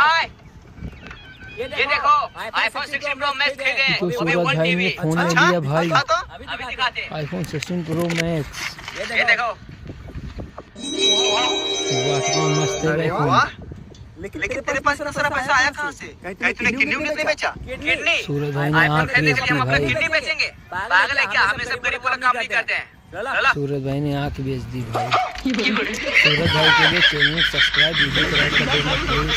भाई ये देखो आईफोन 16 प्रो मैक्स खरीदे तो अभी सूरज 1 भाई टीवी ने फोन ले लिया भाई, अभी दिखाते हैं आईफोन 16 प्रो मैक्स। ये देखो वाह कितना मस्त है भाई फोन। लेकिन तेरे पास इतना सारा पैसा आया कहाँ से? कहीं तूने किडनी नहीं बेचा? किडनी सूरज भाई ने आईफोन आँख खरीदने बेच के लिए दी हम अपना भाई, किडनी बेचेंगे? पागल है क्या? हमें सब गरीबों का काम नहीं करते हैं। चला सूरज भाई ने आँख बेच दी भाई। सूरज भाई के लिए चैनल सब्सक्राइब, वीडियो को लाइक कर देना प्लीज।